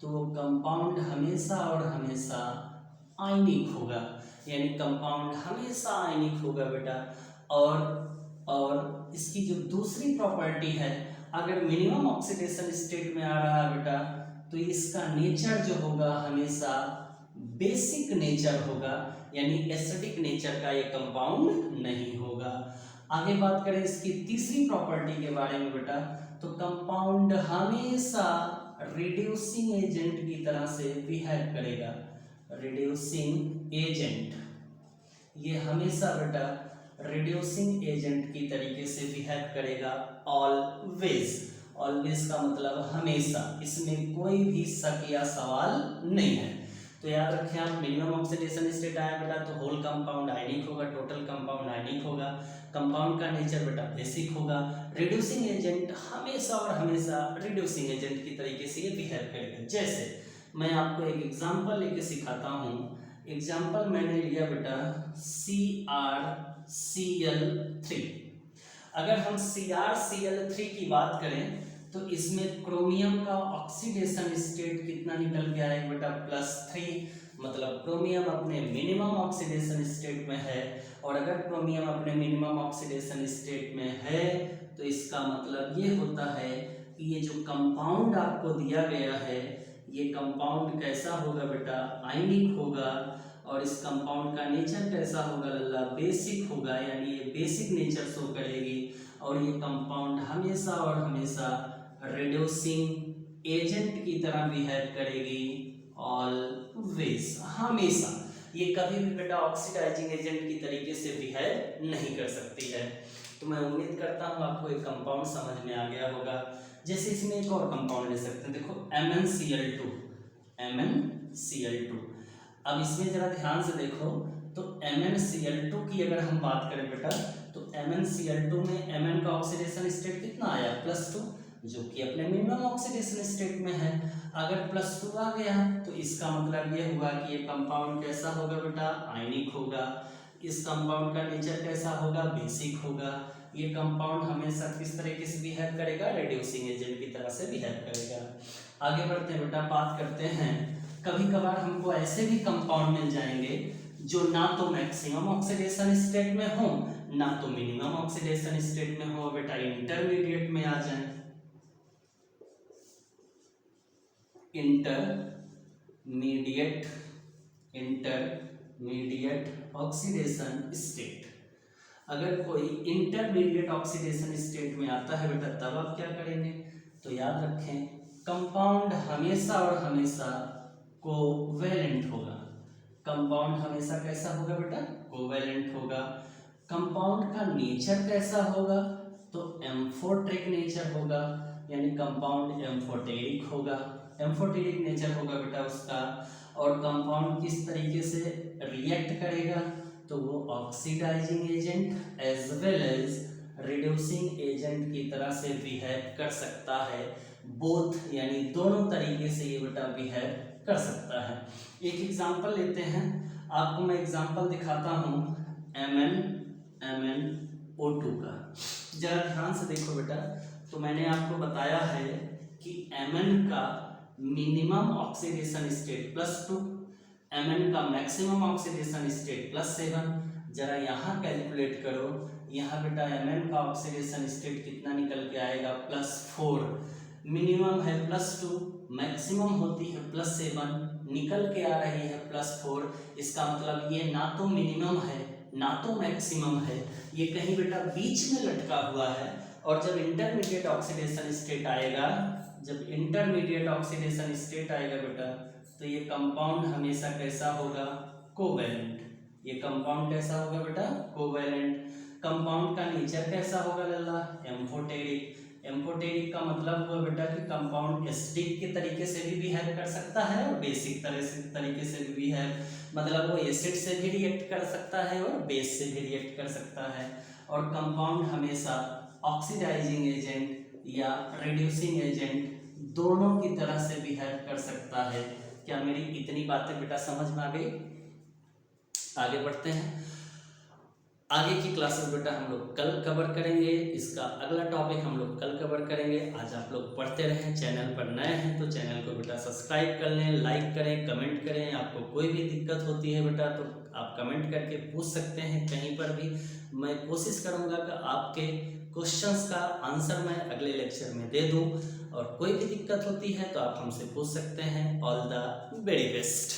तो वो कंपाउंड हमेशा और हमेशा आयनिक होगा, यानी कंपाउंड हमेशा आयनिक होगा बेटा। और इसकी जो दूसरी प्रॉपर्टी है, अगर मिनिमम ऑक्सीडेशन स्टेट में आ रहा है बेटा, तो इसका नेचर जो होगा हमेशा बेसिक नेचर होगा, यानी एसिडिक नेचर का ये कंपाउंड नहीं होगा। आगे बात करें इसकी तीसरी प्रॉपर्टी के बारे में बेटा, तो कंपाउंड हमेशा रिड्यूसिंग एजेंट की तरह से बिहेव करेगा। रिड्यूसिंग एजेंट, ये हमेशा बेटा रिड्यूसिंग एजेंट की तरीके से बिहेव करेगा। ऑलवेज, ऑलवेज का मतलब हमेशा, इसमें कोई भी शक या सवाल नहीं है। तो याद रखें आप, मिनिमम ऑक्सीडेशन स्टेट आया बेटा तो होल कंपाउंड आयनिक होगा, टोटल कंपाउंड आयनिक होगा, कंपाउंड का नेचर बेटा बेसिक होगा, रिड्यूसिंग एजेंट हमेशा और हमेशा रिड्यूसिंग एजेंट की तरीके से ये बिहेव करेगा। जैसे मैं आपको एक एग्जांपल लेके सिखाता हूँ। एग्जांपल मैंने लिया बेटा CrCl3। अगर हम CrCl3 की बात करें तो इसमें क्रोमियम का ऑक्सीडेशन स्टेट कितना निकल के आएगा बेटा, +3। मतलब क्रोमियम अपने मिनिमम ऑक्सीडेशन स्टेट में है, और अगर क्रोमियम अपने मिनिमम ऑक्सीडेशन स्टेट में है तो इसका मतलब ये होता है कि ये जो कंपाउंड आपको दिया गया है, ये कंपाउंड कैसा होगा बेटा, आयनिक होगा। और इस कंपाउंड का नेचर कैसा होगा लल्ला, बेसिक होगा, यानी ये बेसिक नेचर शो करेगी। और ये कंपाउंड हमेशा और हमेशा रिड्यूसिंग एजेंट की तरह बिहेव करेगी। ऑलवेज, हमेशा, ये कभी भी बेटा ऑक्सीडाइजिंग एजेंट की तरीके से बिहेव नहीं कर सकती है। तो मैं उम्मीद करता हूँ आपको एक कंपाउंड समझ में आ गया होगा। जैसे इसमें एक और कंपाउंड ले सकते हैं, देखो MnCl2। MnCl2, अब इसमें जरा ध्यान से देखो, तो MnCl2 की अगर हम बात करें बेटा, तो MnCl2 में Mn का ऑक्सीडेशन स्टेट कितना आया, +2, जो कि अपने मिनिमम ऑक्सीडेशन स्टेट में है। अगर +2 आ गया तो इसका मतलब ये हुआ कि ये कंपाउंड कैसा होगा बेटा, आयनिक होगा। इस कंपाउंड का नेचर कैसा होगा, बेसिक होगा। ये कंपाउंड हमेशा किस तरीके से बिहेव करेगा, रिड्यूसिंग एजेंट की तरह से बिहेव करेगा। आगे बढ़ते हैं बेटा, बात करते हैं, कभी कभार हमको ऐसे भी कंपाउंड मिल जाएंगे जो ना तो मैक्सिमम ऑक्सीडेशन स्टेट में हो, ना तो मिनिमम ऑक्सीडेशन स्टेट में हो, बेटा इंटरमीडिएट में आ जाए। इंटरमीडिएट ऑक्सीडेशन स्टेट, अगर कोई इंटरमीडिएट ऑक्सीडेशन स्टेट में आता है बेटा, तब आप क्या करेंगे, तो याद रखें कंपाउंड हमेशा और हमेशा कोवैलेंट होगा। कंपाउंड हमेशा कैसा होगा बेटा, कोवैलेंट होगा। कंपाउंड का नेचर कैसा होगा, तो एम्फोटेरिक नेचर होगा, यानी कंपाउंड एम्फोटेरिक होगा, एम्फोटेरिक नेचर होगा बेटा उसका। और कंपाउंड किस तरीके से रिएक्ट करेगा, तो वो oxidising agent as well as reducing agent की तरह से बिहेव कर सकता है। बोथ, यानी दोनों तरीके से ये बेटा बिहेव कर सकता है। एक एग्जांपल लेते हैं, आपको मैं एग्जांपल दिखाता हूँ MnO2 का। जरा ध्यान से देखो बेटा, तो मैंने आपको बताया है कि Mn का मिनिमम ऑक्सीडेशन स्टेट +2, Mn का मैक्सिमम ऑक्सीडेशन स्टेट +7। जरा यहाँ कैलकुलेट करो, यहाँ बेटा Mn का ऑक्सीडेशन स्टेट कितना निकल के आएगा, +4। मिनिमम है +2, मैक्सिमम होती है +7, निकल के आ रही है +4। इसका मतलब ये ना तो मिनिमम है ना तो मैक्सिमम है, ये कहीं बेटा बीच में लटका हुआ है। और जब इंटरमीडिएट ऑक्सीडेशन स्टेट आएगा, जब इंटरमीडिएट ऑक्सीडेशन स्टेट आएगा बेटा, तो ये कंपाउंड हमेशा कैसा होगा, कोवैलेंट। ये कंपाउंड कैसा होगा बेटा, कोवैलेंट। कंपाउंड का नेचर कैसा होगा लल्ला, एम्फोटेरिक। एम्फोटेरिक का मतलब हुआ बेटा कि कंपाउंड एसिडिक के तरीके से भी बिहेव कर सकता है और बेसिक तरीके से भी बिहेव, मतलब वो एसिड से भी रिएक्ट कर सकता है और बेस से भी रिएक्ट कर सकता है। और कंपाउंड हमेशा ऑक्सीडाइजिंग एजेंट या रिड्यूसिंग एजेंट दोनों की तरह से बिहेव कर सकता है। क्या मेरी इतनी बातें बेटा समझ में आ गई? आगे बढ़ते हैं। आगे की क्लासेस बेटा हम लोग कल कवर करेंगे, इसका अगला टॉपिक हम लोग कल कवर करेंगे। आज आप लोग पढ़ते रहें, चैनल पर नए हैं तो चैनल को बेटा सब्सक्राइब कर लें, लाइक करें, कमेंट करें। आपको कोई भी दिक्कत होती है बेटा तो आप कमेंट करके पूछ सकते हैं कहीं पर भी। मैं कोशिश करूँगा कि आपके क्वेश्चंस का आंसर मैं अगले लेक्चर में दे दूँ, और कोई भी दिक्कत होती है तो आप हमसे पूछ सकते हैं। All the very best.